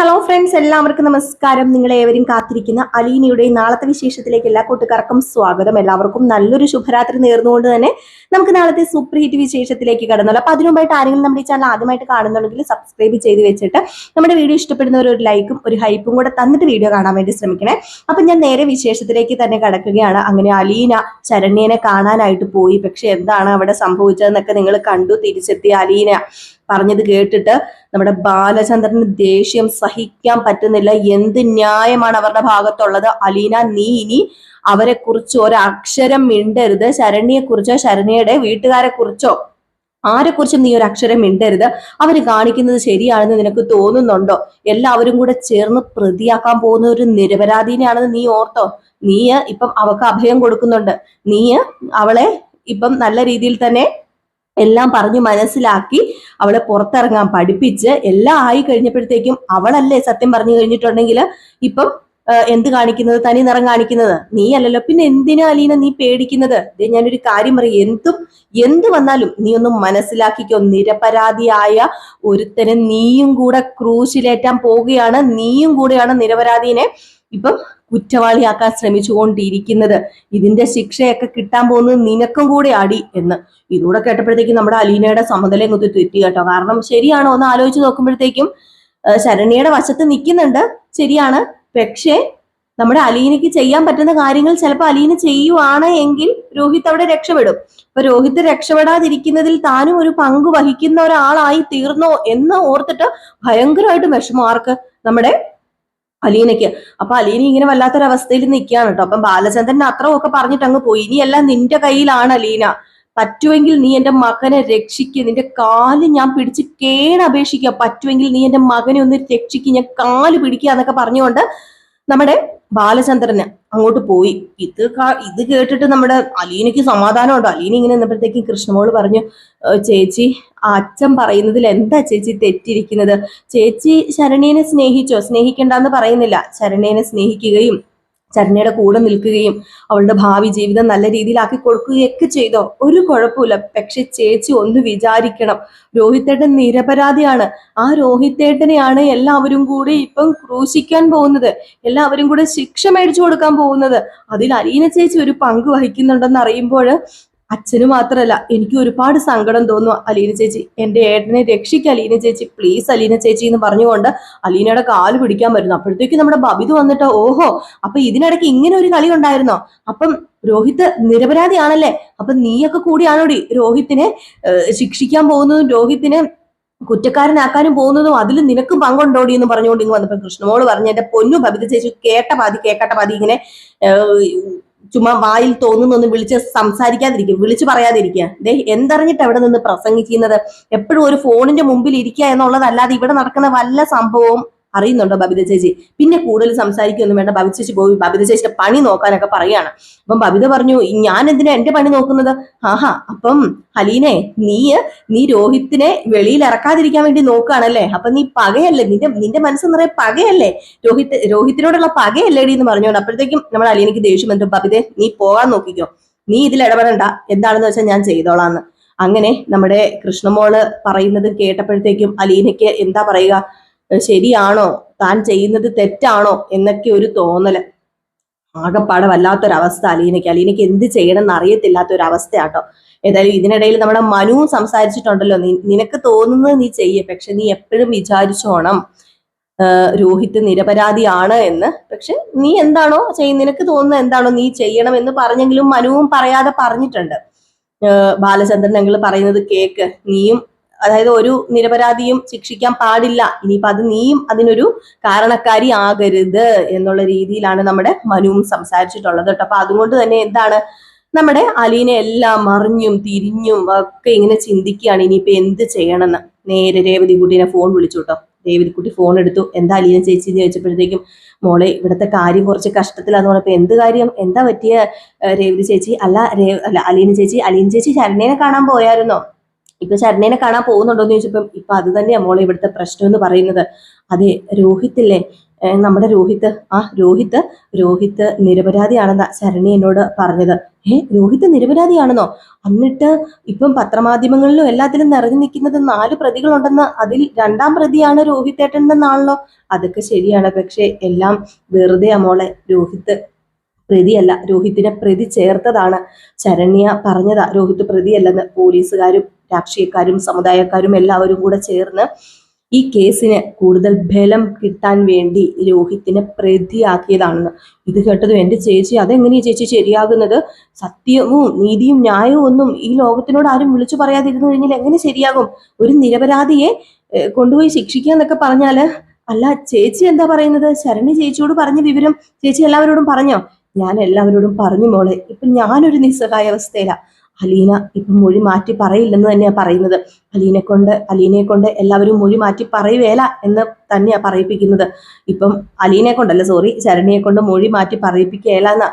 Hello friends, എല്ലാവർക്കും നമസ്കാരം. നിങ്ങളേവരും കാത്തിരിക്കുന്ന അലീനയുടെ നാളത്തെ വിശേഷത്തിലേക്ക് എല്ലാ കൂട്ടുകാർക്കും സ്വാഗതം. എല്ലാവർക്കും നല്ലൊരു ശുഭരാത്രി നേർന്നുകൊണ്ട് തന്നെ നമുക്ക് നാളത്തെ സൂപ്പർ ഹിറ്റ് വിശേഷത്തിലേക്ക് കടന്നല്ലോ. അപ്പൊ അതിനുമുമ്പായിട്ട് ആരെങ്കിലും നമ്മുടെ ഈ ചാനൽ ആദ്യമായിട്ട് കാണുന്നുണ്ടെങ്കിൽ സബ്സ്ക്രൈബ് ചെയ്ത് വെച്ചിട്ട് നമ്മുടെ വീഡിയോ ഇഷ്ടപ്പെടുന്നവർ ഒരു ലൈക്കും ഒരു ഹൈപ്പും കൂടെ തന്നിട്ട് വീഡിയോ കാണാൻ വേണ്ടി ശ്രമിക്കണേ. അപ്പൊ ഞാൻ നേരെ വിശേഷത്തിലേക്ക് തന്നെ കടക്കുകയാണ്. അങ്ങനെ അലീന ശരണ്യനെ കാണാനായിട്ട് പോയി. പക്ഷെ എന്താണ് അവിടെ സംഭവിച്ചതെന്നൊക്കെ നിങ്ങൾ കണ്ടു. തിരിച്ചെത്തിയ അലീന പറഞ്ഞത് കേട്ടിട്ട് നമ്മുടെ ബാലചന്ദ്രന് ദേഷ്യം സഹിക്കാൻ പറ്റുന്നില്ല. എന്ത് ന്യായമാണ് അവരുടെ ഭാഗത്തുള്ളത്? അലീന, നീ ഇനി അവരെ കുറിച്ച് ഒരക്ഷരം മിണ്ടരുത്. ശരണ്യെ കുറിച്ചോ ശരണ്യയുടെ വീട്ടുകാരെ കുറിച്ചോ ആരെക്കുറിച്ചും നീ ഒരു അക്ഷരം മിണ്ടരുത്. അവര് കാണിക്കുന്നത് ശരിയാണെന്ന് നിനക്ക് തോന്നുന്നുണ്ടോ? എല്ലാവരും കൂടെ ചേർന്ന് പ്രതിയാക്കാൻ പോകുന്ന ഒരു നിരപരാധീനെയാണെന്ന് നീ ഓർത്തോ? നീ ഇപ്പം അവക്ക് അഭയം കൊടുക്കുന്നുണ്ട്. നീ അവളെ ഇപ്പം നല്ല രീതിയിൽ തന്നെ എല്ലാം പറഞ്ഞു മനസ്സിലാക്കി അവളെ പുറത്തിറങ്ങാൻ പഠിപ്പിച്ച് എല്ലാം ആയി കഴിഞ്ഞപ്പോഴത്തേക്കും അവളല്ലേ സത്യം പറഞ്ഞു കഴിഞ്ഞിട്ടുണ്ടെങ്കിൽ ഇപ്പം എന്ത് കാണിക്കുന്നത്? തനി നിറം കാണിക്കുന്നത് നീ അല്ലല്ലോ. പിന്നെ എന്തിനാ അലീന നീ പേടിക്കുന്നത്? ഞാനൊരു കാര്യം പറയും, എന്ത് വന്നാലും നീ ഒന്നും മനസ്സിലാക്കിക്കോ. നിരപരാധിയായ ഒരുത്തനെ നീയും കൂടെ ക്രൂശിലേറ്റാൻ പോവുകയാണ്. നീയും കൂടെയാണ് നിരപരാധീനെ ഇപ്പം കുറ്റവാളിയാക്കാൻ ശ്രമിച്ചുകൊണ്ടിരിക്കുന്നത്. ഇതിന്റെ ശിക്ഷയൊക്കെ കിട്ടാൻ പോകുന്നത് നിനക്കും കൂടെ അടി എന്ന്. ഇതൂടെ കേട്ടപ്പോഴത്തേക്കും നമ്മുടെ അലീനയുടെ സമനിലയും കുത്തി തെറ്റി കേട്ടോ. കാരണം ശരിയാണോ ഒന്ന് ആലോചിച്ച് നോക്കുമ്പോഴത്തേക്കും ശരണ്യയുടെ വശത്ത് നിൽക്കുന്നുണ്ട്, ശരിയാണ്. പക്ഷേ നമ്മുടെ അലീനയ്ക്ക് ചെയ്യാൻ പറ്റുന്ന കാര്യങ്ങൾ ചിലപ്പോൾ അലീന ചെയ്യുവാണ് എങ്കിൽ രോഹിത് അവിടെ രക്ഷപ്പെടും. അപ്പൊ രോഹിത് രക്ഷപ്പെടാതിരിക്കുന്നതിൽ താനും ഒരു പങ്ക് വഹിക്കുന്ന ഒരാളായി തീർന്നോ എന്ന് ഓർത്തിട്ട് ഭയങ്കരമായിട്ട് വിഷമം ആർക്ക്? നമ്മുടെ അലീനയ്ക്ക്. അപ്പൊ അലീന ഇങ്ങനെ വല്ലാത്തൊരവസ്ഥയിൽ നിൽക്കുകയാണ് കേട്ടോ. അപ്പം ബാലചന്ദ്രൻ അത്രയൊക്കെ പറഞ്ഞിട്ട് അങ്ങ് പോയി. ഇനിയെല്ലാം നിന്റെ കയ്യിലാണ് അലീന. പറ്റുമെങ്കിൽ നീ എന്റെ മകനെ രക്ഷിക്കുക. നിന്റെ കാല് ഞാൻ പിടിച്ച് കേണപേക്ഷിക്കുക. പറ്റുമെങ്കിൽ നീ എന്റെ മകനെ ഒന്ന് രക്ഷിക്കുക, ഞാൻ കാല് പിടിക്കുക എന്നൊക്കെ പറഞ്ഞുകൊണ്ട് നമ്മുടെ ബാലചന്ദ്രന് അങ്ങോട്ട് പോയി. ഇത് കേട്ടിട്ട് നമ്മുടെ അലീനയ്ക്ക് സമാധാനമുണ്ടോ? അലീന ഇങ്ങനെ നിന്നപ്പോഴത്തേക്കും കൃഷ്ണമോള് പറഞ്ഞു, ചേച്ചി അച്ഛൻ പറയുന്നതിൽ എന്താ ചേച്ചി തെറ്റിരിക്കുന്നത്? ചേച്ചി ശരണ്യനെ സ്നേഹിച്ചോ? സ്നേഹിക്കണ്ടെന്ന് പറയുന്നില്ല. ശരണ്യനെ സ്നേഹിക്കുകയും ശരണ്യയുടെ കൂടെ നിൽക്കുകയും അവളുടെ ഭാവി ജീവിതം നല്ല രീതിയിലാക്കി കൊടുക്കുകയൊക്കെ ചെയ്തോ? ഒരു കുഴപ്പമില്ല. പക്ഷെ ചേച്ചി ഒന്ന് വിചാരിക്കണം, രോഹിത്തേട്ടൻ നിരപരാധിയാണ്. ആ രോഹിത്തേട്ടനെയാണ് എല്ലാവരും കൂടി ഇപ്പം ക്രൂശിക്കാൻ പോകുന്നത്, എല്ലാവരും കൂടെ ശിക്ഷ മേടിച്ചു കൊടുക്കാൻ പോകുന്നത്. അതിൽ അലീന ചേച്ചി ഒരു പങ്ക് വഹിക്കുന്നുണ്ടെന്ന് അറിയുമ്പോൾ അച്ഛന് മാത്രമല്ല എനിക്ക് ഒരുപാട് സങ്കടം തോന്നുക. അലീന ചേച്ചി, എന്റെ ഏട്ടനെ രക്ഷിക്കുക അലീന ചേച്ചി, പ്ലീസ് അലീന ചേച്ചി എന്ന് പറഞ്ഞുകൊണ്ട് അലീനയുടെ കാല് പിടിക്കാൻ വരുന്നു. അപ്പോഴത്തേക്കും നമ്മുടെ ബബിത് വന്നിട്ട്, ഓഹോ, അപ്പൊ ഇതിനിടയ്ക്ക് ഇങ്ങനെ ഒരു കളി ഉണ്ടായിരുന്നോ? അപ്പം രോഹിത് നിരപരാധിയാണല്ലേ? അപ്പൊ നീയൊക്കെ കൂടിയാണോടി രോഹിത്തിനെ ശിക്ഷിക്കാൻ പോകുന്നതും രോഹിത്തിനെ കുറ്റക്കാരനാക്കാനും പോകുന്നതും? അതിൽ നിനക്കും പങ്കുണ്ടോടി എന്ന് പറഞ്ഞുകൊണ്ട് ഇങ്ങ് വന്നപ്പോ കൃഷ്ണമോള് പറഞ്ഞു, എന്റെ പൊന്നു ബബിത ചേച്ചി, കേക്കട്ട പാതി ഇങ്ങനെ ചുമ്മാ വായിൽ തോന്നുന്നൊന്നും വിളിച്ച് സംസാരിക്കാതിരിക്കും, വിളിച്ചു പറയാതിരിക്കുക. എന്തറിഞ്ഞിട്ട് അവിടെ നിന്ന് പ്രസംഗിക്കുന്നത്? എപ്പോഴും ഒരു ഫോണിന്റെ മുമ്പിൽ ഇരിക്കുക എന്നുള്ളതല്ലാതെ ഇവിടെ നടക്കുന്ന വല്ല സംഭവവും അറിയുന്നുണ്ടോ ബബിത ചേച്ചി? പിന്നെ കൂടുതൽ സംസാരിക്കൊന്നും വേണ്ട, ബബിത ചേച്ചി പോയി ബബിത ചേച്ചിയുടെ പണി നോക്കാനൊക്കെ പറയാണ്. അപ്പം ബബിത പറഞ്ഞു, ഞാൻ എന്തിനാ എന്റെ പണി നോക്കുന്നത്? ആഹാ, അപ്പം അലീനെ, നീ രോഹിത്തിനെ വെളിയിൽ ഇറക്കാതിരിക്കാൻ വേണ്ടി നോക്കുകയാണല്ലേ? അപ്പൊ നീ പകയല്ലേ, നിന്റെ മനസ്സ് നിറയെ പകയല്ലേ? രോഹിത്തിനോടുള്ള പകയല്ലേടി എന്ന് പറഞ്ഞോണ്ട് അപ്പോഴത്തേക്കും നമ്മുടെ അലീനയ്ക്ക് ദേഷ്യം വന്നു. ബബിതെ, നീ പോകാൻ നോക്കിക്കോ, നീ ഇതിൽ ഇടപെടണ്ട, എന്താണെന്ന് വെച്ചാൽ ഞാൻ ചെയ്തോളാന്ന്. അങ്ങനെ നമ്മുടെ കൃഷ്ണമോള് പറയുന്നത് കേട്ടപ്പോഴത്തേക്കും അലീനയ്ക്ക് എന്താ പറയുക, ശരിയാണോ, താൻ ചെയ്യുന്നത് തെറ്റാണോ എന്നൊക്കെ ഒരു തോന്നല്. ആകെപ്പാടെ വല്ലാത്തൊരവസ്ഥ അലീനയ്ക്ക് എന്ത് ചെയ്യണം എന്ന് അറിയത്തില്ലാത്തൊരവസ്ഥയാട്ടോ. ഏതായാലും ഇതിനിടയിൽ നമ്മുടെ മനുവും സംസാരിച്ചിട്ടുണ്ടല്ലോ, നിനക്ക് തോന്നുന്നത് നീ ചെയ്യേ, പക്ഷെ നീ എപ്പോഴും വിചാരിച്ചോണം രോഹിത് നിരപരാധിയാണ് എന്ന്. പക്ഷെ നീ എന്താണോ നിനക്ക് തോന്നുന്നത് എന്താണോ നീ ചെയ്യണം എന്ന് പറഞ്ഞെങ്കിലും മനുവും പറയാതെ പറഞ്ഞിട്ടുണ്ട്. ബാലചന്ദ്രൻ ഞങ്ങൾ പറയുന്നത് കേക്ക്, നീയും അതായത് ഒരു നിരപരാധിയും ശിക്ഷിക്കാൻ പാടില്ല, ഇനിയിപ്പൊ അത് നീയും അതിനൊരു കാരണക്കാരി ആകരുത് എന്നുള്ള രീതിയിലാണ് നമ്മുടെ മനുവും സംസാരിച്ചിട്ടുള്ളത് കേട്ടോ. അപ്പൊ അതുകൊണ്ട് തന്നെ എന്താണ്, നമ്മുടെ അലീനെ എല്ലാം അറിഞ്ഞും തിരിഞ്ഞും ഒക്കെ ഇങ്ങനെ ചിന്തിക്കുകയാണ് ഇനിയിപ്പൊ എന്ത് ചെയ്യണമെന്ന്. നേരെ രേവതി കുട്ടീനെ ഫോൺ വിളിച്ചു കേട്ടോ. രേവതിക്കുട്ടി ഫോൺ എടുത്തു. എന്താ അലീന ചേച്ചി എന്ന് ചോദിച്ചപ്പോഴത്തേക്കും, മോളെ ഇവിടുത്തെ കാര്യം കുറച്ച് കഷ്ടത്തിലാന്ന് പറഞ്ഞപ്പോ, എന്ത് കാര്യം, എന്താ പറ്റിയ രേവതി ചേച്ചി? അല്ല അലീന ചേച്ചി ശരണ്യനെ കാണാൻ പോയായിരുന്നോ? ഇപ്പൊ ശരണ്യനെ കാണാൻ പോകുന്നുണ്ടോ എന്ന് ചോദിച്ചപ്പം, ഇപ്പൊ അത് തന്നെയാ മോളെ ഇവിടുത്തെ പ്രശ്നം എന്ന് പറയുന്നത്. അതെ, രോഹിത്തില്ലേ, നമ്മുടെ രോഹിത്ത് രോഹിത്ത് രോഹിത്ത് നിരപരാധിയാണെന്നാ ശരണി എന്നോട് പറഞ്ഞത്. രോഹിത്ത് നിരപരാധിയാണെന്നോ? എന്നിട്ട് ഇപ്പം പത്രമാധ്യമങ്ങളിലും എല്ലാത്തിലും നിറഞ്ഞു നിൽക്കുന്നത് 4 പ്രതികളുണ്ടെന്ന്, അതിൽ 2ാം പ്രതിയാണ് രോഹിത്തേട്ടൻ എന്നാണല്ലോ. അതൊക്കെ ശരിയാണ്, പക്ഷെ എല്ലാം വെറുതെ മോളെ. രോഹിത്ത് പ്രതിയല്ല, രോഹിത്തിനെ പ്രതി ചേർത്തതാണ്. ശരണ്യ പറഞ്ഞതാ രോഹിത്ത് പ്രതിയല്ലെന്ന്. പോലീസുകാരും രാഷ്ട്രീയക്കാരും സമുദായക്കാരും എല്ലാവരും കൂടെ ചേർന്ന് ഈ കേസിന് കൂടുതൽ ബലം കിട്ടാൻ വേണ്ടി രോഹിത്തിനെ പ്രതിയാക്കിയതാണെന്ന്. ഇത് കേട്ടതും എൻ്റെ ചേച്ചി, അതെങ്ങനെയാ ചേച്ചി ശരിയാകുന്നത്? സത്യവും നീതിയും ന്യായവും ഒന്നും ഈ ലോകത്തിനോട് ആരും വിളിച്ചു പറയാതിരുന്നു കഴിഞ്ഞാൽ എങ്ങനെ ശരിയാകും? ഒരു നിരപരാധിയെ കൊണ്ടുപോയി ശിക്ഷിക്കുക എന്നൊക്കെ പറഞ്ഞാല്, അല്ല ചേച്ചി എന്താ പറയുന്നത്? ശരണി ചേച്ചിയോട് പറഞ്ഞ വിവരം ചേച്ചി എല്ലാവരോടും പറഞ്ഞോ? ഞാൻ എല്ലാവരോടും പറഞ്ഞു മോളെ. ഇപ്പൊ ഞാനൊരു നിസ്സഹായ അവസ്ഥയില. അലീന ഇപ്പം മൊഴി മാറ്റി പറയില്ലെന്ന് തന്നെയാ പറയുന്നത്. അലീനയെ കൊണ്ട് എല്ലാവരും മൊഴി മാറ്റി പറയുവേല എന്ന് തന്നെയാ പറയിപ്പിക്കുന്നത്. ഇപ്പം അലീനയെ കൊണ്ടല്ല, ശരണിയെ കൊണ്ട് മൊഴി മാറ്റി പറയിപ്പിക്കുകയില്ല എന്നാ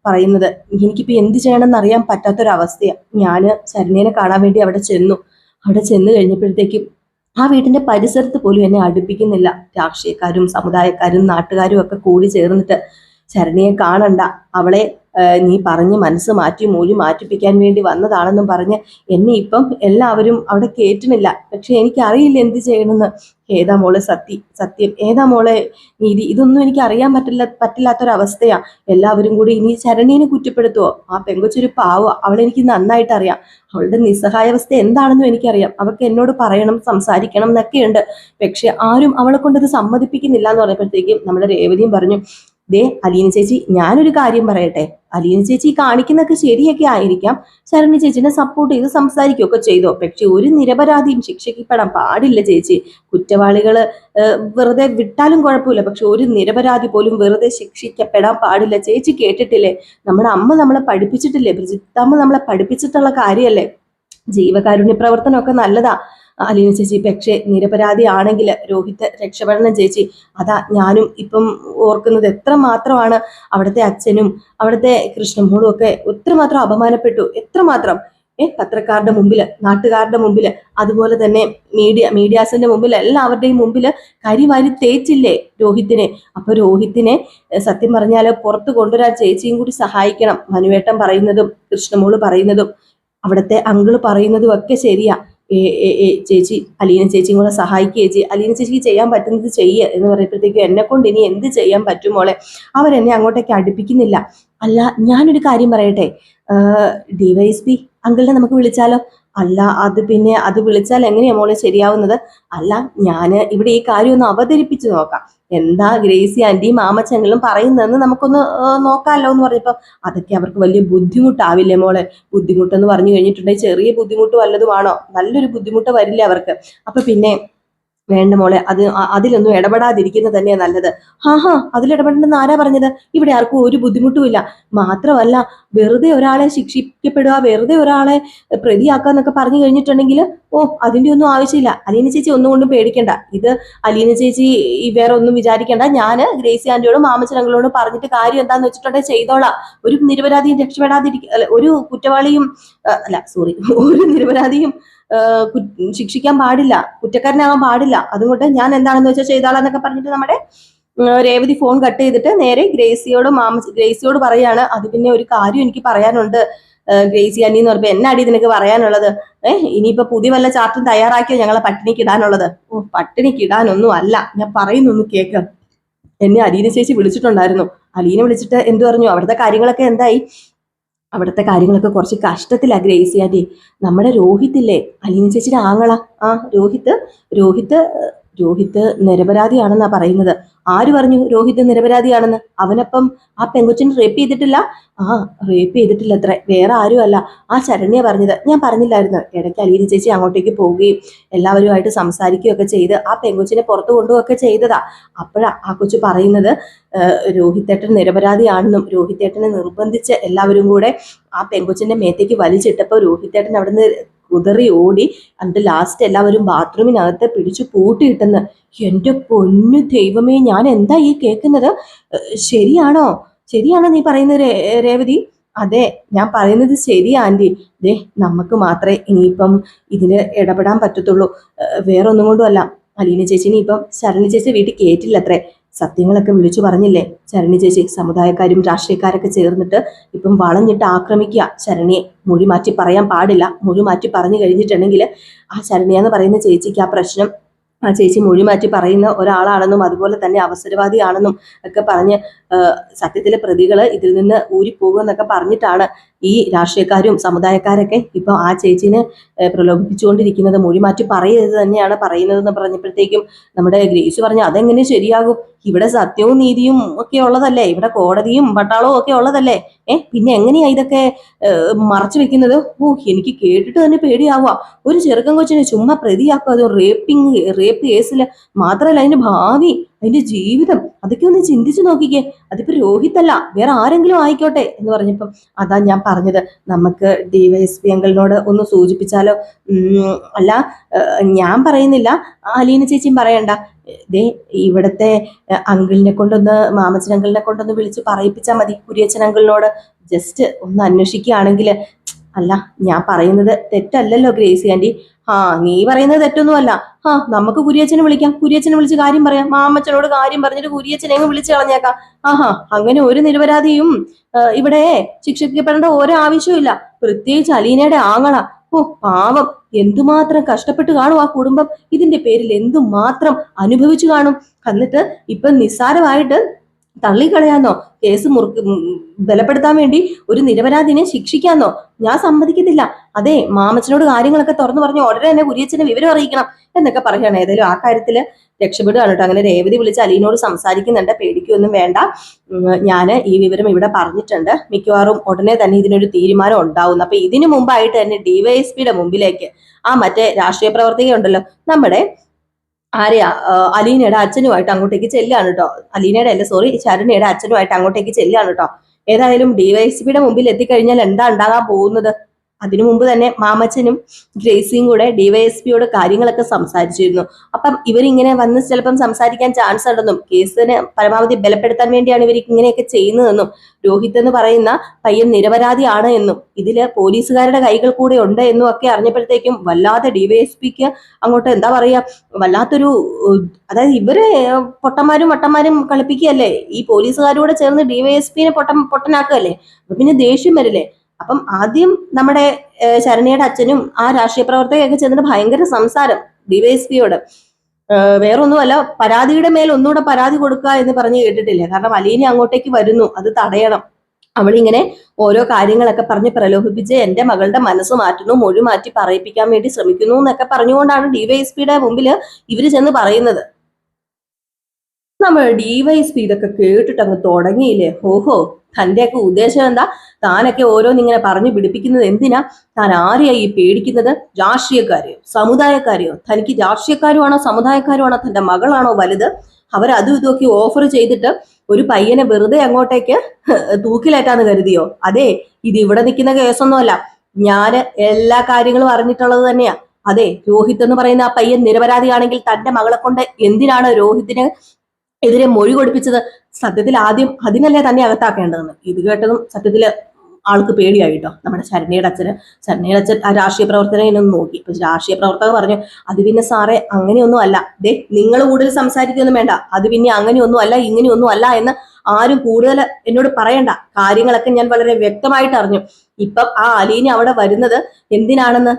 പറയുന്നത്. എനിക്കിപ്പോ എന്ത് ചെയ്യണമെന്ന് അറിയാൻ പറ്റാത്തൊരവസ്ഥയാണ്. ഞാന് ശരണ്യനെ കാണാൻ വേണ്ടി അവിടെ ചെന്ന് കഴിഞ്ഞപ്പോഴത്തേക്കും ആ വീട്ടിന്റെ പരിസരത്ത് പോലും എന്നെ അടുപ്പിക്കുന്നില്ല. രാഷ്ട്രീയക്കാരും സമുദായക്കാരും നാട്ടുകാരും ഒക്കെ കൂടി ചേർന്നിട്ട് ശരണിയെ കാണണ്ട, അവളെ നീ പറഞ്ഞ് മനസ്സ് മാറ്റി മൊഴി മാറ്റിപ്പിക്കാൻ വേണ്ടി വന്നതാണെന്നും പറഞ്ഞ് എന്നെ ഇപ്പം എല്ലാവരും അവിടെ കേറ്റുന്നില്ല. പക്ഷെ എനിക്കറിയില്ല എന്ത് ചെയ്യണമെന്ന്. ഏതാ മോളെ സത്യം, ഏതാ മോളെ നീതി? ഇതൊന്നും എനിക്ക് അറിയാൻ പറ്റില്ലാത്തൊരവസ്ഥയാ. എല്ലാവരും കൂടി ഇനി ശരണ്യനെ കുറ്റപ്പെടുത്തുവോ? ആ പെങ്കൊച്ചൊരു പാവോ, അവളെനിക്ക് നന്നായിട്ട് അറിയാം. അവളുടെ നിസ്സഹായാവസ്ഥ എന്താണെന്നും എനിക്കറിയാം. അവൾക്ക് എന്നോട് പറയണം, സംസാരിക്കണം എന്നൊക്കെയുണ്ട്. പക്ഷെ ആരും അവളെ കൊണ്ടത് സമ്മതിപ്പിക്കുന്നില്ല എന്ന് പറഞ്ഞപ്പോഴത്തേക്കും നമ്മുടെ രേവതിയും പറഞ്ഞു, ദേ അലീന ചേച്ചി, ഞാനൊരു കാര്യം പറയട്ടെ. അലീന ചേച്ചി കാണിക്കുന്നൊക്കെ ശരിയൊക്കെ ആയിരിക്കാം, ശരണി ചേച്ചിനെ സപ്പോർട്ട് ചെയ്ത് സംസാരിക്കുകയൊക്കെ ചെയ്തോ, പക്ഷെ ഒരു നിരപരാധിയും ശിക്ഷിക്കപ്പെടാൻ പാടില്ല ചേച്ചി. കുറ്റവാളികള് വെറുതെ വിട്ടാലും കുഴപ്പമില്ല, പക്ഷെ ഒരു നിരപരാധി പോലും വെറുതെ ശിക്ഷിക്കപ്പെടാൻ പാടില്ല. ചേച്ചി കേട്ടിട്ടില്ലേ? നമ്മുടെ അമ്മ നമ്മളെ പഠിപ്പിച്ചിട്ടില്ലേ? ബ്രിജിത്തമ്മ നമ്മളെ പഠിപ്പിച്ചിട്ടുള്ള കാര്യമല്ലേ? ജീവകാരുണ്യ പ്രവർത്തനമൊക്കെ നല്ലതാ അലീന ചേച്ചി. പക്ഷേ നിരപരാധി ആണെങ്കിൽ രോഹിത് രക്ഷപ്പെടണം ചേച്ചി. അതാ ഞാനും ഇപ്പം ഓർക്കുന്നത്. എത്രമാത്രമാണ് അവിടുത്തെ അച്ഛനും അവിടുത്തെ കൃഷ്ണമോളും ഒക്കെ എത്രമാത്രം അപമാനപ്പെട്ടു, എത്രമാത്രം പത്രക്കാരുടെ മുമ്പിൽ, നാട്ടുകാരുടെ മുമ്പിൽ, അതുപോലെ തന്നെ മീഡിയാസിന്റെ മുമ്പിൽ, എല്ലാവരുടെയും മുമ്പിൽ കരിവാരി തേച്ചില്ലേ രോഹിത്തിനെ. അപ്പൊ രോഹിത്തിനെ സത്യം പറഞ്ഞാൽ പുറത്തു കൊണ്ടുവരാൻ ചേച്ചിയും കൂടി സഹായിക്കണം. മനുവേട്ടൻ പറയുന്നതും കൃഷ്ണമോള് പറയുന്നതും അവിടുത്തെ അങ്കിള് പറയുന്നതും ഒക്കെ ശരിയാ. ചേച്ചി അലീന ചേച്ചിയും കൂടെ സഹായിക്കുക ചേച്ചി. അലീന ചേച്ചിക്ക് ചെയ്യാൻ പറ്റുന്നത് ചെയ്യുക എന്ന് പറയുമ്പോഴത്തേക്കും എന്നെ കൊണ്ട് ഇനി എന്ത് ചെയ്യാൻ പറ്റുമോളെ? അവരെന്നെ അങ്ങോട്ടേക്ക് അടുപ്പിക്കുന്നില്ല. അല്ല ഞാനൊരു കാര്യം പറയട്ടെ, DYSP അങ്കിളിനെ നമുക്ക് വിളിച്ചാലോ? അല്ല അത് വിളിച്ചാൽ എങ്ങനെയാ മോളെ ശരിയാവുന്നത്? അല്ല ഞാന് ഇവിടെ ഈ കാര്യം ഒന്ന് അവതരിപ്പിച്ചു നോക്കാം. എന്താ ഗ്രേസി ആന്റിയും മാമച്ചങ്ങളും പറയുന്നതെന്ന് നമുക്കൊന്ന് നോക്കാമല്ലോ എന്ന് പറഞ്ഞപ്പോ, അതൊക്കെ അവർക്ക് വലിയ ബുദ്ധിമുട്ടാവില്ലേ മോളെ? ബുദ്ധിമുട്ടെന്ന് പറഞ്ഞു കഴിഞ്ഞിട്ടുണ്ടെങ്കിൽ ചെറിയ ബുദ്ധിമുട്ട് വല്ലതുമാണോ? നല്ലൊരു ബുദ്ധിമുട്ട് വരില്ലേ അവർക്ക്? അപ്പൊ പിന്നെ വേണ്ട മോളെ, അതിലൊന്നും ഇടപെടാതിരിക്കുന്നത് തന്നെയാ നല്ലത്. അതിലിടപെടേണ്ടെന്ന് ആരാ പറഞ്ഞത്? ഇവിടെ ആർക്കും ഒരു ബുദ്ധിമുട്ടുമില്ല. മാത്രമല്ല വെറുതെ ഒരാളെ ശിക്ഷിക്കപ്പെടുക, വെറുതെ ഒരാളെ പ്രതിയാക്കുക എന്നൊക്കെ പറഞ്ഞു കഴിഞ്ഞിട്ടുണ്ടെങ്കിൽ അതിന്റെ ഒന്നും ആവശ്യമില്ല. അലീന ചേച്ചി ഒന്നും കൊണ്ടും പേടിക്കണ്ട. ഇത് അലീന ചേച്ചി വേറെ ഒന്നും വിചാരിക്കണ്ട. ഞാൻ ഗ്രേസി ആന്റിയോടും മാമച്ചനങ്ങളോടും പറഞ്ഞിട്ട് കാര്യം എന്താന്ന് വെച്ചിട്ടുണ്ടെങ്കിൽ ചെയ്തോളാം. ഒരു നിരപരാധിയും ഒരു കുറ്റവാളിയും ഒരു നിരപരാധിയും ശിക്ഷിക്കാൻ പാടില്ല, കുറ്റക്കാരനാകാൻ പാടില്ല. അതുകൊണ്ട് ഞാൻ എന്താണെന്ന് വെച്ചാൽ ചെയ്താളെന്നൊക്കെ പറഞ്ഞിട്ട് നമ്മുടെ രേവതി ഫോൺ കട്ട് ചെയ്തിട്ട് നേരെ ഗ്രേസിയോട് പറയാണ്, അത് പിന്നെ ഒരു കാര്യം എനിക്ക് പറയാനുണ്ട് ഗ്രേസി ആന്റി എന്ന് പറഞ്ഞപ്പോ, എന്നാടി നിനക്ക് പറയാനുള്ളത്? ഇനിയിപ്പോ പുതിയ വല്ല ചാർട്ടും തയ്യാറാക്കിയോ ഞങ്ങളെ പട്ടിണിക്ക് ഇടാനുള്ളത്? പട്ടിണിക്ക് ഇടാനൊന്നും അല്ല, ഞാൻ പറയുന്നൊന്ന് കേക്ക്. എന്നെ അലീന ചേച്ചി വിളിച്ചിട്ടുണ്ടായിരുന്നു. അലീന വിളിച്ചിട്ട് എന്തു പറഞ്ഞു? അവിടുത്തെ കാര്യങ്ങളൊക്കെ എന്തായി? അവിടുത്തെ കാര്യങ്ങളൊക്കെ കുറച്ച് കഷ്ടത്തിലാ ഗ്രേസി ആന്റി. നമ്മുടെ രോഹിത് ഇല്ലേ, അലീന ചേച്ചിയുടെ ആങ്ങള, രോഹിത് നിരപരാധിയാണെന്നാ പറയുന്നത്. ആര് പറഞ്ഞു രോഹിത് നിരപരാധിയാണെന്ന്? അവനപ്പം ആ പെങ്കൊച്ചിനെ റേപ്പ് ചെയ്തിട്ടില്ല? റേപ്പ് ചെയ്തിട്ടില്ല അത്ര, വേറെ ആരും അല്ല, ആ ശരണ്യ പറഞ്ഞത്. ഞാൻ പറഞ്ഞില്ലായിരുന്നു ഇടയ്ക്ക് അലീന ചേച്ചി അങ്ങോട്ടേക്ക് പോവുകയും എല്ലാവരുമായിട്ട് സംസാരിക്കുകയൊക്കെ ചെയ്ത് ആ പെങ്കൊച്ചിനെ പുറത്തു കൊണ്ടുപോവുകയൊക്കെ ചെയ്തതാ. അപ്പോഴാ ആ കൊച്ചു പറയുന്നത് രോഹിത്തേട്ടൻ നിരപരാധിയാണെന്നും രോഹിത്തേട്ടനെ നിർബന്ധിച്ച് എല്ലാവരും കൂടെ ആ പെങ്കൊച്ചിന്റെ മേത്തേക്ക് വലിച്ചിട്ടപ്പോൾ രോഹിത്തേട്ടൻ അവിടുന്ന് കുതറി ഓടി. എന്നിട്ട് ലാസ്റ്റ് എല്ലാവരും ബാത്റൂമിനകത്ത് പിടിച്ചു പൂട്ടിയിട്ടെന്ന്. എന്റെ പൊന്നു ദൈവമേ, ഞാൻ എന്താ ഈ കേൾക്കുന്നത്? ശരിയാണോ നീ പറയുന്നത് രേവതി? അതെ, ഞാൻ പറയുന്നത് ശരിയാ ആന്റി. നമുക്ക് മാത്രമേ ഇനിയിപ്പം ഇതിന് ഇടപെടാൻ പറ്റത്തുള്ളൂ. വേറൊന്നും കൊണ്ടുമല്ല. അലീന ചേച്ചിനെ ഇപ്പം ശരണി ചേച്ചി വീട്ടിൽ കയറ്റില്ലത്രേ. സത്യങ്ങളൊക്കെ വിളിച്ചു പറഞ്ഞില്ലേ ശരണി ചേച്ചി. സമുദായക്കാരും രാഷ്ട്രീയക്കാരൊക്കെ ചേർന്നിട്ട് ഇപ്പം വളഞ്ഞിട്ട് ആക്രമിക്കുക ശരണിയെ. മൊഴി മാറ്റി പറയാൻ പാടില്ല. മൊഴി മാറ്റി പറഞ്ഞു കഴിഞ്ഞിട്ടുണ്ടെങ്കിൽ ആ ശരണ്യ പറയുന്ന ചേച്ചിക്ക് ആ പ്രശ്നം, ആ ചേച്ചി മൊഴി മാറ്റി പറയുന്ന ഒരാളാണെന്നും അതുപോലെ തന്നെ അവസരവാദിയാണെന്നും ഒക്കെ പറഞ്ഞ് സത്യത്തിലെ പ്രതികൾ ഇതിൽ നിന്ന് ഊരിപ്പോകുമെന്നൊക്കെ പറഞ്ഞിട്ടാണ് ഈ രാഷ്ട്രീയക്കാരും സമുദായക്കാരൊക്കെ ഇപ്പൊ ആ ചേച്ചിനെ പ്രലോഭിപ്പിച്ചുകൊണ്ടിരിക്കുന്നത്. മൊഴി മാറ്റി പറയരുത് തന്നെയാണ് പറയുന്നതെന്ന് പറഞ്ഞപ്പോഴത്തേക്കും നമ്മുടെ ഗ്രേസ് പറഞ്ഞു, അതെങ്ങനെ ശരിയാകും? ഇവിടെ സത്യവും നീതിയും ഒക്കെ ഉള്ളതല്ലേ, ഇവിടെ കോടതിയും പട്ടാളവും ഒക്കെ ഉള്ളതല്ലേ. പിന്നെ എങ്ങനെയാ ഇതൊക്കെ മറച്ചു വെക്കുന്നത്? എനിക്ക് കേട്ടിട്ട് തന്നെ പേടിയാവുക. ഒരു ചെറുക്കൻ കൊച്ചിനെ ചുമ്മാ പ്രതിയാക്കുക, അത് റേപ്പ് കേസിൽ മാത്രമല്ല അതിന്റെ ഭാവി, അതിന്റെ ജീവിതം, അതൊക്കെ ഒന്ന് ചിന്തിച്ചു നോക്കിക്കേ. അതിപ്പോ രോഹിത്തല്ല, വേറെ ആരെങ്കിലും ആയിക്കോട്ടെ എന്ന് പറഞ്ഞപ്പം അതാ ഞാൻ പറഞ്ഞത്, നമുക്ക് DYSP അങ്കിളിനോട് ഒന്ന് സൂചിപ്പിച്ചാലോ? അല്ല ഞാൻ പറയുന്നില്ല, അലീന ചേച്ചിയും പറയണ്ട. ദേ ഇവിടത്തെ അങ്കിളിനെ കൊണ്ടൊന്ന്, മാമച്ചൻ അങ്കിളിനെ കൊണ്ടൊന്ന് വിളിച്ച് പറയിപ്പിച്ചാൽ മതി. കുര്യച്ചൻ അങ്കിളിനോട് ജസ്റ്റ് ഒന്ന് അന്വേഷിക്കുകയാണെങ്കിൽ. അല്ല ഞാൻ പറയുന്നത് തെറ്റല്ലല്ലോ ഗ്രേസി ആന്റി? നീ പറയുന്നത് തെറ്റൊന്നുമല്ല. നമുക്ക് കുര്യച്ചനെ വിളിക്കാം, കുര്യച്ചനെ വിളിച്ച് കാര്യം പറയാം. മാമച്ചനോട് കാര്യം പറഞ്ഞിട്ട് കുര്യച്ചനെ അങ്ങ് വിളിച്ചു കളഞ്ഞേക്കാം. അങ്ങനെ ഒരു നിരപരാധിയും ഇവിടെ ശിക്ഷിക്കപ്പെടേണ്ട ഓരോ ആവശ്യമില്ല. പ്രത്യേകിച്ച് അലീനയുടെ ആങ്ങള. പാവം, എന്തുമാത്രം കഷ്ടപ്പെട്ട് കാണും ആ കുടുംബം. ഇതിന്റെ പേരിൽ എന്തുമാത്രം അനുഭവിച്ചു കാണും. എന്നിട്ട് ഇപ്പൊ നിസ്സാരമായിട്ട് തള്ളിക്കളയാന്നോ? കേസ് ബലപ്പെടുത്താൻ വേണ്ടി ഒരു നിരപരാധിനെ ശിക്ഷിക്കാന്നോ? ഞാൻ സമ്മതിക്കത്തില്ല. അതെ, മാമച്ചനോട് കാര്യങ്ങളൊക്കെ തുറന്നു പറഞ്ഞ് ഉടനെ തന്നെ കുര്യച്ചനെ വിവരം അറിയിക്കണം എന്നൊക്കെ പറയുകയാണ്. ഏതായാലും ആ കാര്യത്തിൽ രക്ഷപ്പെടുകയാണ് കേട്ടോ. അങ്ങനെ രേവതി വിളിച്ച് അലീനോട് സംസാരിക്കുന്നുണ്ട്. പേടിക്കൊന്നും വേണ്ട, ഞാൻ ഈ വിവരം ഇവിടെ പറഞ്ഞിട്ടുണ്ട്. മിക്കവാറും ഉടനെ തന്നെ ഇതിനൊരു തീരുമാനം ഉണ്ടാവുന്നു. അപ്പൊ ഇതിനു മുമ്പായിട്ട് തന്നെ DYSPയുടെ മുമ്പിലേക്ക് ആ മറ്റേ രാഷ്ട്രീയ പ്രവർത്തകയുണ്ടല്ലോ, നമ്മുടെ ആരെയാ, അലീനയുടെ അച്ഛനുമായിട്ട് അങ്ങോട്ടേക്ക് ചെല്ലാണ് കേട്ടോ. അലീനയുടെ അല്ല, സോറി, ശരണ്യയുടെ അച്ഛനുമായിട്ട് അങ്ങോട്ടേക്ക് ചെല്ലാണ് കേട്ടോ. ഏതായാലും DYSPയുടെ മുമ്പിൽ എത്തിക്കഴിഞ്ഞാൽ എന്താ ഉണ്ടാകാൻ പോകുന്നത്? അതിനു മുമ്പ് തന്നെ മാമച്ചനും ഗ്രേസിയും കൂടെ DYSPയോട് കാര്യങ്ങളൊക്കെ സംസാരിച്ചിരുന്നു. അപ്പം ഇവരിങ്ങനെ വന്ന് ചിലപ്പം സംസാരിക്കാൻ ചാൻസ് ഉണ്ടെന്നും കേസിനെ പരമാവധി ബലപ്പെടുത്താൻ വേണ്ടിയാണ് ഇവർ ഇങ്ങനെയൊക്കെ ചെയ്യുന്നതെന്നും രോഹിത് എന്ന് പറയുന്ന പയ്യൻ നിരപരാധിയാണ് എന്നും ഇതില് പോലീസുകാരുടെ കൈകൾ കൂടെ ഉണ്ട് എന്നും ഒക്കെ അറിഞ്ഞപ്പോഴത്തേക്കും വല്ലാതെ DYSPക്ക് അങ്ങോട്ട് എന്താ പറയാ, വല്ലാത്തൊരു, അതായത് ഇവരെ പൊട്ടന്മാരും വട്ടന്മാരും കളിപ്പിക്കുകയല്ലേ, ഈ പോലീസുകാരോട് ചേർന്ന് DYSPനെ പൊട്ടനാക്കുകയല്ലേ. അപ്പൊ പിന്നെ ദേഷ്യം വരില്ലേ. അപ്പം ആദ്യം നമ്മുടെ ശരണ്യയുടെ അച്ഛനും ആ രാഷ്ട്രീയ പ്രവർത്തകയൊക്കെ ചെന്നിട്ട് ഭയങ്കര സംസാരം DYSPയോട്. വേറൊന്നുമല്ല, പരാതിയുടെ മേൽ ഒന്നുകൂടെ പരാതി കൊടുക്കുക എന്ന് പറഞ്ഞ് കേട്ടിട്ടില്ല. കാരണം അലീന അങ്ങോട്ടേക്ക് വരുന്നു, അത് തടയണം. അവളിങ്ങനെ ഓരോ കാര്യങ്ങളൊക്കെ പറഞ്ഞ് പ്രലോഭിപ്പിച്ച് എന്റെ മകളുടെ മനസ്സ് മാറ്റുന്നു, മൊഴി മാറ്റി പറയിപ്പിക്കാൻ വേണ്ടി ശ്രമിക്കുന്നു എന്നൊക്കെ പറഞ്ഞുകൊണ്ടാണ് DYSPയുടെ മുമ്പിൽ ഇവര് ചെന്ന് പറയുന്നത്. നമ്മൾ DYSP ഇതൊക്കെ കേട്ടിട്ട് അങ്ങ് തുടങ്ങിയില്ലേ. തന്റെയൊക്കെ ഉദ്ദേശം എന്താ? താനൊക്കെ ഓരോന്നിങ്ങനെ പറഞ്ഞു പിടിപ്പിക്കുന്നത് എന്തിനാ? താൻ ആരെയാ ഈ പേടിക്കുന്നത്? രാഷ്ട്രീയക്കാരെയോ സമുദായക്കാരെയോ? തനിക്ക് രാഷ്ട്രീയക്കാരുമാണോ സമുദായക്കാരുമാണോ? തന്റെ മകളാണോ വലുത്? അവരതും ഇതൊക്കെ ഓഫർ ചെയ്തിട്ട് ഒരു പയ്യനെ വെറുതെ അങ്ങോട്ടേക്ക് തൂക്കിലേറ്റാന്ന് കരുതിയോ? അതെ, ഇത് ഇവിടെ നിൽക്കുന്ന കേസൊന്നുമല്ല. ഞാന് എല്ലാ കാര്യങ്ങളും അറിഞ്ഞിട്ടുള്ളത് തന്നെയാ. അതെ, രോഹിത് എന്ന് പറയുന്ന ആ പയ്യൻ നിരപരാധിയാണെങ്കിൽ തന്റെ മകളെ കൊണ്ട് എന്തിനാണ് രോഹിത്തിന് എതിരെ മൊഴി കൊടുപ്പിച്ചത്? സത്യത്തിൽ ആദ്യം അതിനല്ലേ തന്നെ അകത്താക്കേണ്ടതെന്ന്. ഇത് കേട്ടതും സത്യത്തില് ആൾക്ക് പേടിയായിട്ടോ. നമ്മുടെ ശരണ്യയുടെ അച്ഛൻ ആ രാഷ്ട്രീയ പ്രവർത്തകനെ ഒന്ന് നോക്കി. അപ്പൊ രാഷ്ട്രീയ പ്രവർത്തകർ പറഞ്ഞു, അത് പിന്നെ സാറേ അങ്ങനെയൊന്നും അല്ല. നിങ്ങൾ കൂടുതൽ സംസാരിക്കൊന്നും വേണ്ട. അത് പിന്നെ അങ്ങനെയൊന്നും അല്ല, ഇങ്ങനെയൊന്നും അല്ല എന്ന് ആരും കൂടുതൽ എന്നോട് പറയണ്ട. കാര്യങ്ങളൊക്കെ ഞാൻ വളരെ വ്യക്തമായിട്ട് അറിഞ്ഞു. ഇപ്പം ആ അലീന അവിടെ വരുന്നത് എന്തിനാണെന്ന്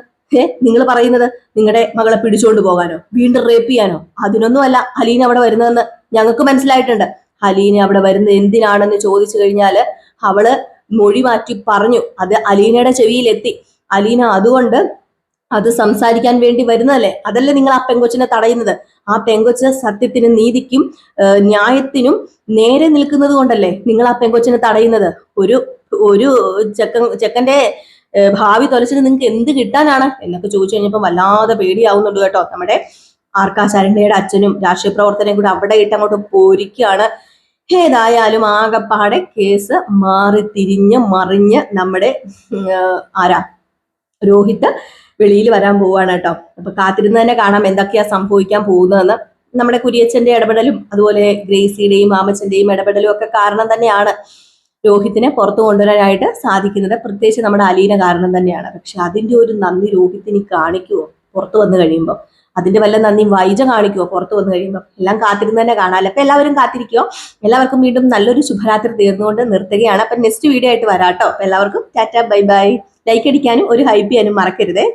നിങ്ങൾ പറയുന്നത്? നിങ്ങളുടെ മകളെ പിടിച്ചുകൊണ്ട് പോകാനോ, വീണ്ടും റേപ്പ് ചെയ്യാനോ? അതിനൊന്നും അല്ല അലീന അവിടെ വരുന്നതെന്ന് ഞങ്ങൾക്ക് മനസ്സിലായിട്ടുണ്ട്. അലീന അവിടെ വരുന്നത് എന്തിനാണെന്ന് ചോദിച്ചു കഴിഞ്ഞാല് അവള് മൊഴി മാറ്റി പറഞ്ഞു. അത് അലീനയുടെ ചെവിയിലെത്തി. അലീന അതുകൊണ്ട് അത് സംസാരിക്കാൻ വേണ്ടി വരുന്നതല്ലേ. അതല്ലേ നിങ്ങൾ ആ പെങ്കൊച്ചിനെ തടയുന്നത്. ആ പെങ്കൊച്ച് സത്യത്തിനും നീതിക്കും ന്യായത്തിനും നേരെ നിൽക്കുന്നത് കൊണ്ടല്ലേ നിങ്ങൾ ആ പെങ്കൊച്ചിനെ തടയുന്നത്. ഒരു ചെക്കന്റെ ഭാവി തൊലച്ചിട്ട് നിങ്ങൾക്ക് എന്ത് കിട്ടാനാണ് എന്നൊക്കെ ചോദിച്ചു കഴിഞ്ഞപ്പോ വല്ലാതെ പേടിയാവുന്നുണ്ട് കേട്ടോ. നമ്മുടെ ശരണ്യയുടെ അച്ഛനും രാഷ്ട്രീയ പ്രവർത്തനയും കൂടെ അവിടെ ഇട്ട് അങ്ങോട്ട് പോരിക്കുകയാണ്. ഏതായാലും ആകപ്പാടെ കേസ് മാറി മറിഞ്ഞ് നമ്മുടെ രോഹിത് വെളിയിൽ വരാൻ പോവാണ് കേട്ടോ. അപ്പൊ കാത്തിരുന്ന് തന്നെ കാണാം എന്തൊക്കെയാ സംഭവിക്കാൻ പോകുന്നതെന്ന്. നമ്മുടെ കുര്യച്ചന്റെ ഇടപെടലും അതുപോലെ ഗ്രേസിയുടെയും മാമച്ചന്റെയും ഇടപെടലും ഒക്കെ കാരണം തന്നെയാണ് രോഹിത്തിനെ പുറത്തു കൊണ്ടുവരാനായിട്ട് സാധിക്കുന്നത്. പ്രത്യേകിച്ച് നമ്മുടെ അലീന കാരണം തന്നെയാണ്. പക്ഷെ അതിന്റെ ഒരു നന്ദി രോഹിത്തിന് കാണിക്കുവോ പുറത്തു വന്നു കഴിയുമ്പോൾ? അതിന്റെ വല്ല നന്ദിയും വൈജ കാണിക്കുമോ പുറത്ത് വന്നു കഴിയുമ്പോൾ? എല്ലാം കാത്തിരുന്ന് തന്നെ കാണാമല്ലോ. അപ്പൊ എല്ലാവരും കാത്തിരിക്കുമോ? എല്ലാവർക്കും വീണ്ടും നല്ലൊരു ശുഭരാത്രി തീർന്നുകൊണ്ട് നിർത്തുകയാണ്. അപ്പൊ നെക്സ്റ്റ് വീഡിയോ ആയിട്ട് വരാട്ടോ. അപ്പൊ എല്ലാവർക്കും ടാറ്റ ബൈ ബൈ. ലൈക്ക് അടിക്കാനും ഒരു ഹൈപ്പ് ചെയ്യാനും മറക്കരുതേ.